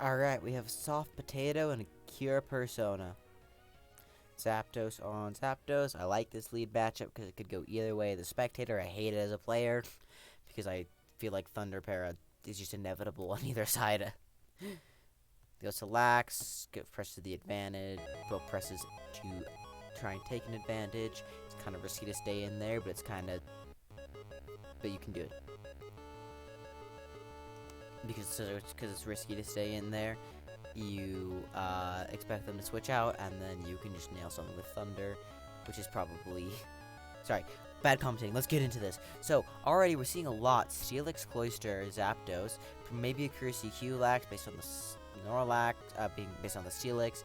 Alright, we have Soft Potato and a Cure Persona. Zapdos on Zapdos. I like this lead matchup because it could go either way. The Spectator, I hate it as a player because I feel like Thunder Para is just inevitable on either side. Goes to Lax, presses to the advantage, both presses to try and take an advantage. It's kind of risky to stay in there, but but you can do it. Because it's risky to stay in there, you expect them to switch out, and then you can just nail something with Thunder, which is probably... Sorry, bad commentating. Let's get into this. So, already we're seeing a lot. Steelix, Cloyster, Zapdos, maybe a Accuracy Lax based on the Snorlax, being based on the Steelix.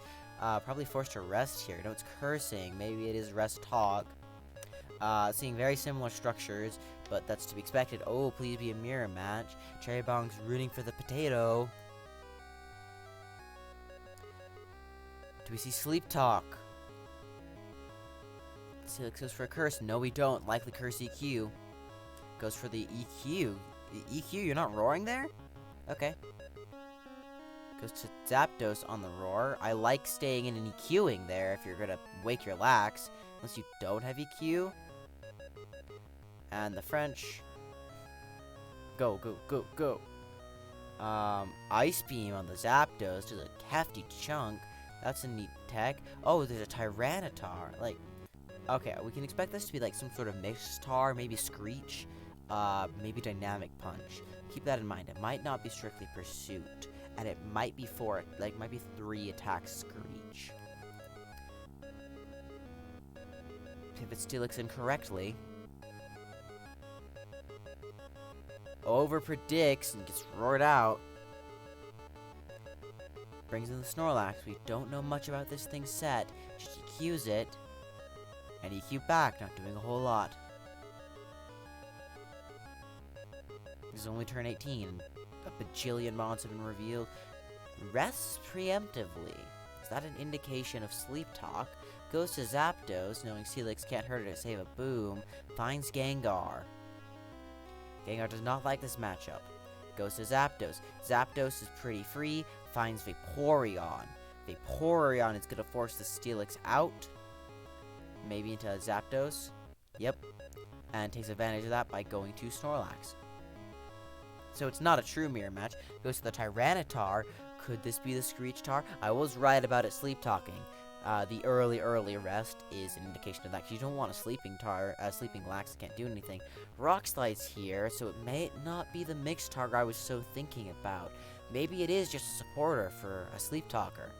Probably forced to rest here. No, it's cursing. Maybe it is rest talk. Seeing very similar structures, but that's to be expected. Oh, please be a mirror match. Cherry Bong's rooting for the potato. Do we see Sleep Talk? Steelix goes for a curse. No, we don't. Likely curse EQ. Goes for the EQ. The EQ, you're not roaring there? Okay. Goes to Zapdos on the roar. I like staying in and EQing there if you're gonna wake your Lax. Unless you don't have EQ. And the French. Go, go, go, go. Ice Beam on the Zapdos does a hefty chunk. That's a neat tech. Oh, there's a Tyranitar. Like, okay, we can expect this to be like some sort of mixed tar, maybe Screech, maybe Dynamic Punch. Keep that in mind. It might not be strictly Pursuit, and it might be might be 3 attacks Screech. Pivot Steelix incorrectly. Over predicts and gets roared out. Brings in the Snorlax. We don't know much about this thing's set. Just EQs it. And EQ back, not doing a whole lot. This is only turn 18. A bajillion mods have been revealed. Rests preemptively. Is that an indication of Sleep Talk? Goes to Zapdos, knowing Steelix can't hurt it to save a boom. Finds Gengar. Gengar does not like this matchup. Goes to Zapdos. Zapdos is pretty free. Finds Vaporeon. Vaporeon is going to force the Steelix out. Maybe into Zapdos. Yep. And takes advantage of that by going to Snorlax. So it's not a true mirror match. Goes to the Tyranitar. Could this be the Screech Tar? I was right about it sleep talking. The early rest is an indication of that. 'Cause you don't want a sleeping Lax that can't do anything. Rock Slide's here, so it may not be the mixed target I was so thinking about. Maybe it is just a supporter for a Sleep Talker.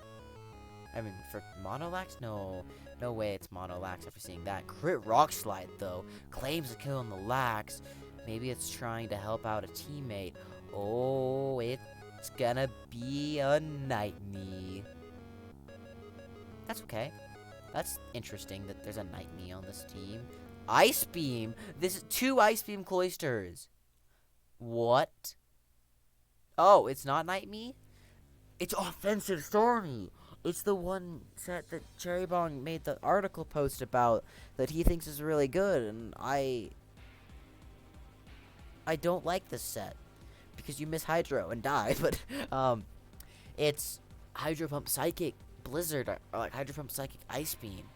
I mean, for Monolax? No way it's Monolax after seeing that. Crit Rock Slide, though. Claims a kill on the Lax. Maybe it's trying to help out a teammate. Oh, it's gonna be a Nightmare. That's okay. That's interesting that there's a Nightmare on this team. Ice Beam! This is 2 Ice Beam Cloysters. What? Oh, it's not Nightmare? It's Offensive Stormy! It's the one set that Cherry Bong made the article post about that he thinks is really good, and I don't like this set. Because you miss Hydro and die, but, it's Hydro Pump Psychic Blizzard, or like Hydro Pump Psychic Ice Beam.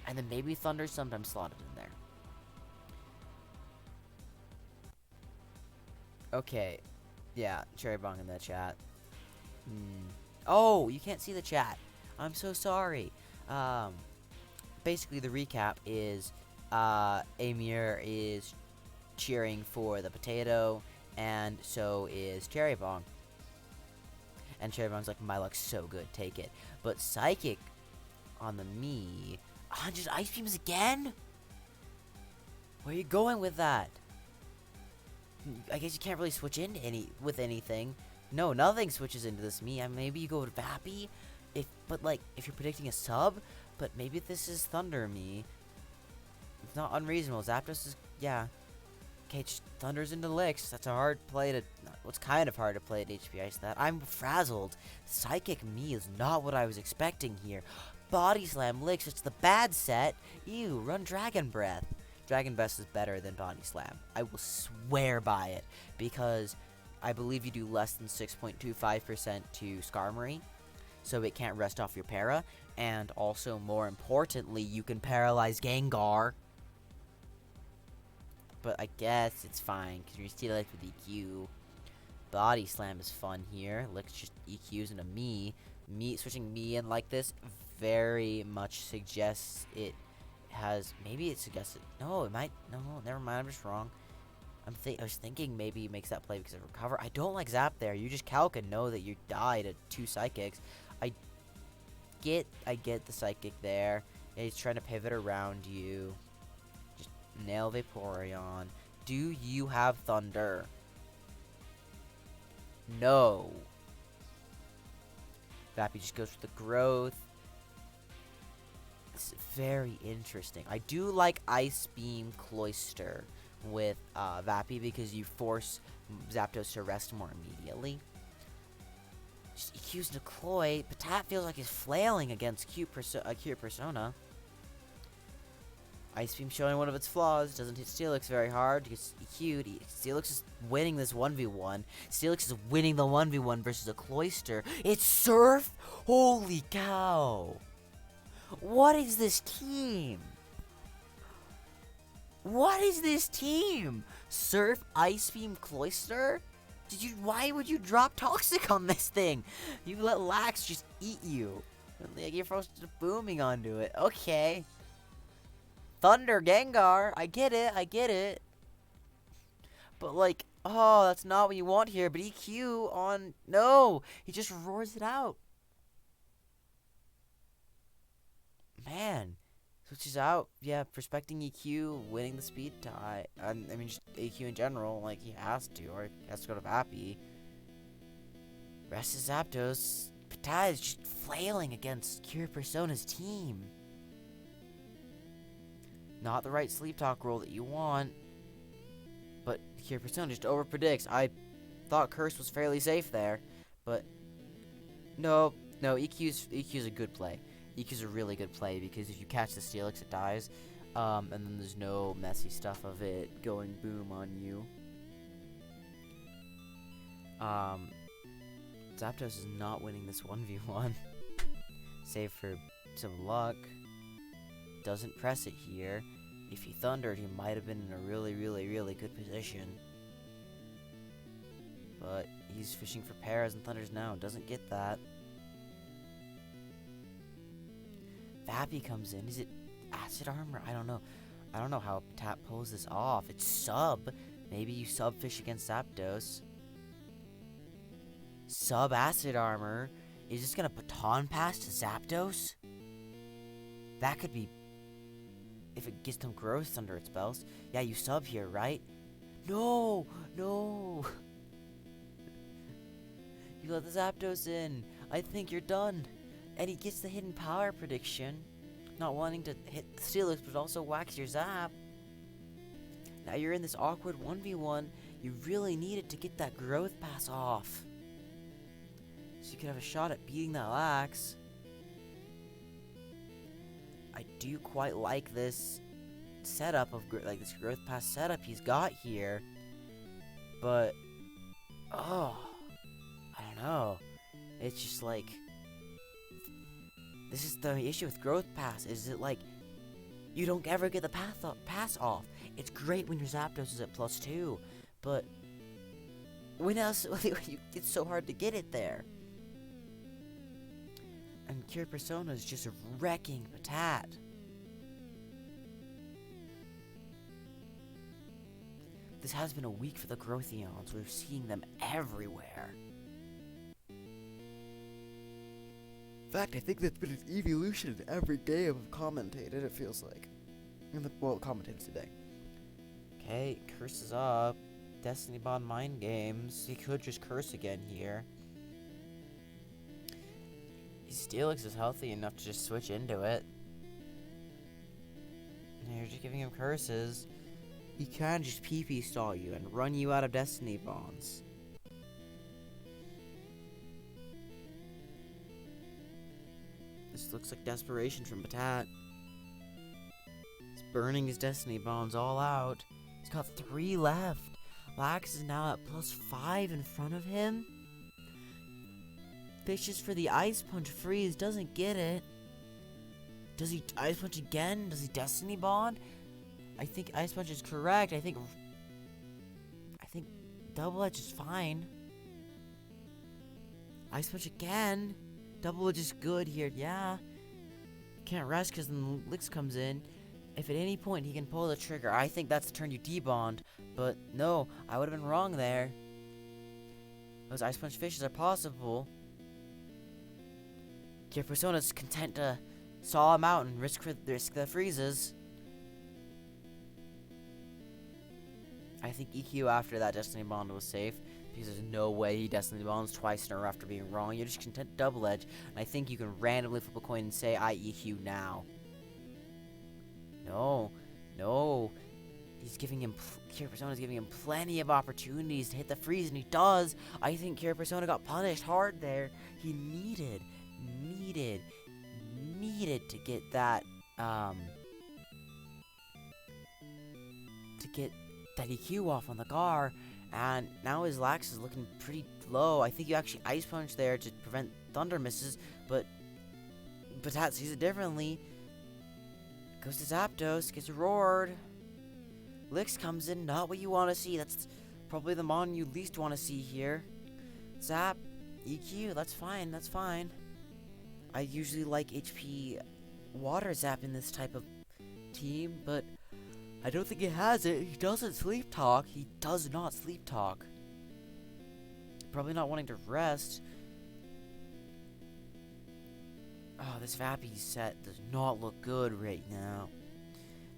And then maybe Thunder sometimes slotted in there. Okay. Yeah, Cherry Bong in the chat. Oh, you can't see the chat. I'm so sorry. Basically the recap is, Amir is cheering for the potato, and so is Cherry Bong. And Cherry Bong's like, my luck's so good, take it. But Psychic on the me. 100 Ice Beams again? Where are you going with that? I guess you can't really switch into with anything. No, nothing switches into this me. I mean, maybe you go with Vappy, if you're predicting a sub, but maybe this is Thunder me. It's not unreasonable. Zapdos is, yeah. Okay, Thunder's into Licks. That's a hard play to... What's kind of hard to play at HP Ice that. I'm frazzled. Psychic me is not what I was expecting here. Body Slam Licks. It's the bad set. Ew, run Dragon Breath. Dragon Breath is better than Body Slam. I will swear by it. Because I believe you do less than 6.25% to Skarmory, so it can't rest off your para. And also, more importantly, you can paralyze Gengar. But I guess it's fine, because you're still like with EQ. Body Slam is fun here. Let's just EQs into me. Switching me in like this very much suggests it has, maybe it suggests it, no, it might, no, never mind, I'm just wrong. I was thinking maybe it makes that play because of recover. I don't like Zap there. You just calc and know that you die to 2 Psychics. I get the Psychic there. Yeah, he's trying to pivot around you. Just nail Vaporeon. Do you have Thunder? No. Vappy just goes for the growth. It's very interesting. I do like Ice Beam Cloyster with Vappy because you force Zapdos to rest more immediately. Just EQs into Cloy. Patat feels like he's flailing against Cure Persona. Ice Beam showing one of its flaws. Doesn't hit Steelix very hard. Gets EQ'd. Steelix is winning this 1v1. Steelix is winning the 1v1 versus a Cloyster. It's Surf? Holy cow. What is this team? What is this team? Surf, Ice Beam, Cloyster? Why would you drop Toxic on this thing? You let Lax just eat you. Like you're forced to booming onto it. Okay. Thunder, Gengar. I get it. But like, oh, that's not what you want here. But EQ on, no. He just roars it out. Man. Switches out, yeah, respecting EQ, winning the speed tie. I mean, just EQ in general, like, he has to, or he has to go to Vappy. Rest is Zapdos. Patat is just flailing against Cure Persona's team. Not the right Sleep Talk roll that you want. But Cure Persona just overpredicts. I thought Curse was fairly safe there. But, no, EQ's a good play. EQ's a really good play because if you catch the Steelix, it dies. And then there's no messy stuff of it going boom on you. Zapdos is not winning this 1v1. Save for some luck. Doesn't press it here. If he thundered, he might have been in a really, really, really good position. But he's fishing for paras and thunders now. Doesn't get that. Vappy comes in. Is it Acid Armor? I don't know. I don't know how Patat pulls this off. It's sub. Maybe you sub fish against Zapdos. Sub Acid Armor. Is this gonna Baton Pass to Zapdos? That could be if it gets some growth under its belt. Yeah, you sub here, right? No! You let the Zapdos in. I think you're done. And he gets the hidden power prediction. Not wanting to hit the Steelix, but also wax your Zap. Now you're in this awkward 1v1. You really needed to get that growth pass off. So you could have a shot at beating that Lax. I do quite like this setup of, like, this growth pass setup he's got here. But, oh, I don't know. It's just like, this is the issue with Growth Pass, is it like, you don't ever get the pass off. It's great when your Zapdos is at +2, but when else, it's so hard to get it there. And Cure Persona is just wrecking Patat. This has been a week for the Growthions. We're seeing them everywhere. In fact, I think that's been an evolution in every game I've commentated, it feels like. Commentated today. Okay, Curse is up. Destiny Bond Mind Games. He could just Curse again here. Steelix is healthy enough to just switch into it. You're just giving him curses. He can just PP stall you and run you out of Destiny Bonds. This looks like desperation from Patat. He's burning his Destiny Bonds all out. He's got 3 left. Lax is now at +5 in front of him. Fishes for the Ice Punch freeze, doesn't get it. Does he Ice Punch again? Does he Destiny Bond? I think Ice Punch is correct. I think Double Edge is fine. Ice Punch again. Double Edge is good here, yeah. Can't rest because then Licks comes in. If at any point he can pull the trigger, I think that's the turn you debond. But no, I would have been wrong there. Those Ice Punch fishes are possible. Your Persona's content to saw him out and risk the freezes. I think EQ after that Destiny Bond was safe, because there's no way he Destiny Bonds twice in a row after being wrong. You're just content Double Edge, and I think you can randomly flip a coin and say, I EQ now. No. He's giving him, Kira Persona's giving him plenty of opportunities to hit the freeze, and he does. I think Kira Persona got punished hard there. He needed to get that, to get that EQ off on the Gar, and now his Lax is looking pretty low. I think you actually Ice Punch there to prevent Thunder misses, but Patat sees it differently. Goes to Zapdos, gets roared. Licks comes in, not what you want to see. That's probably the Mon you least want to see here. Zap, EQ, that's fine. I usually like HP Water Zap in this type of team, but I don't think it has it. He doesn't Sleep Talk. He does not Sleep Talk. Probably not wanting to rest. Oh, this Vappy set does not look good right now.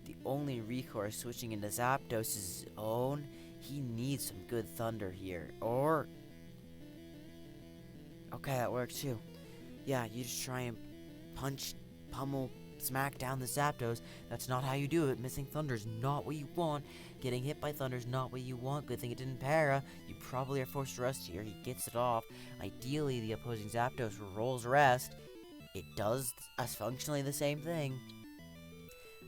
The only recourse switching into Zapdos is his own. He needs some good Thunder here. Or... okay, that works too. Yeah, you just try and punch, pummel, smack down the Zapdos. That's not how you do it. Missing Thunder's not what you want. Getting hit by Thunder's not what you want. Good thing it didn't para. You probably are forced to rest here. He gets it off. Ideally, the opposing Zapdos rolls rest. It does functionally the same thing.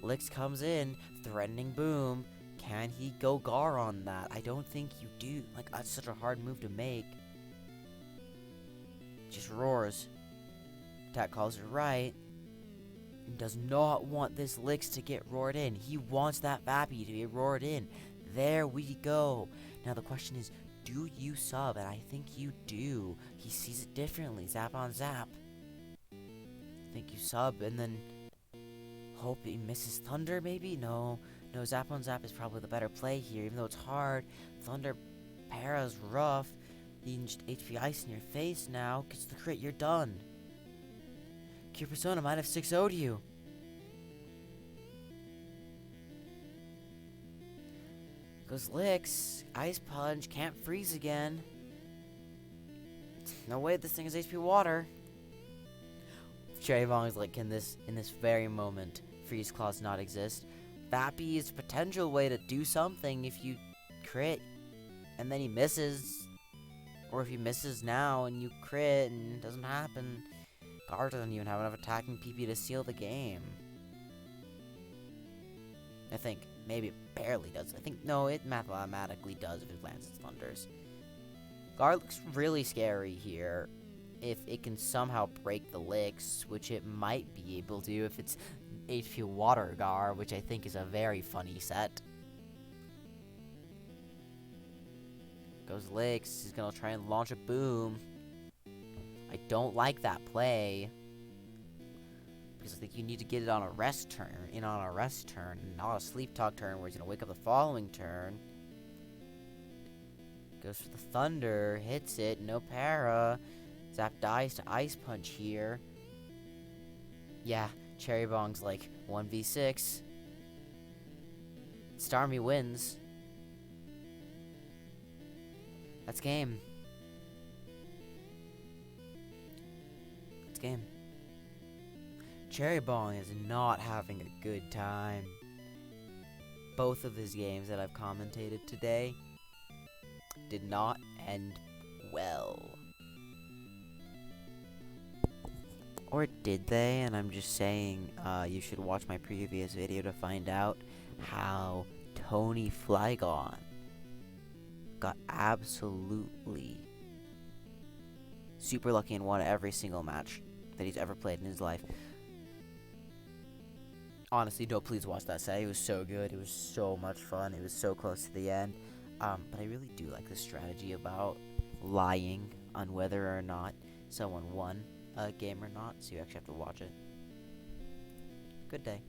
Licks comes in, threatening Boom. Can he go Gar on that? I don't think you do. Like, that's such a hard move to make. Just roars. Patat calls it right. He does not want this Licks to get roared in. He wants that Vappy to be roared in. There we go. Now the question is, do you sub? And I think you do. He sees it differently. Zap on Zap. I think you sub and then hope he misses Thunder maybe? No, Zap on Zap is probably the better play here, even though it's hard. Thunder Para's rough. You can just HP Ice in your face now. Gets the crit, you're done. Kira Persona might have 6-0'd you. Goes Licks. Ice Punch. Can't freeze again. No way this thing is HP Water. Cherry Bong is like, in this very moment, Freeze Claws not exist? Vappy is a potential way to do something if you crit, and then he misses. Or if he misses now and you crit and it doesn't happen. Gar doesn't even have enough attacking PP to seal the game. I think. Maybe it barely does. I think, no, it mathematically does if it lands its Thunders. Gar looks really scary here. If it can somehow break the Licks, which it might be able to if it's HP Water Gar, which I think is a very funny set. Goes Licks. He's gonna try and launch a Boom. I don't like that play. Because I think you need to get it on a rest turn. Not a Sleep Talk turn where he's gonna wake up the following turn. Goes for the Thunder. Hits it. No para. Zap dies to Ice Punch here. Yeah, Cherry Bong's like 1v6. Starmie wins. That's game. That's game. Cherry Bong is not having a good time. Both of his games that I've commentated today did not end well. Or did they? And I'm just saying, you should watch my previous video to find out how Tony Flygon got absolutely super lucky and won every single match that he's ever played in his life. Honestly, don't please watch that set. It was so good. It was so much fun. It was so close to the end. But I really do like the strategy about lying on whether or not someone won a game or not, so you actually have to watch it. Good day.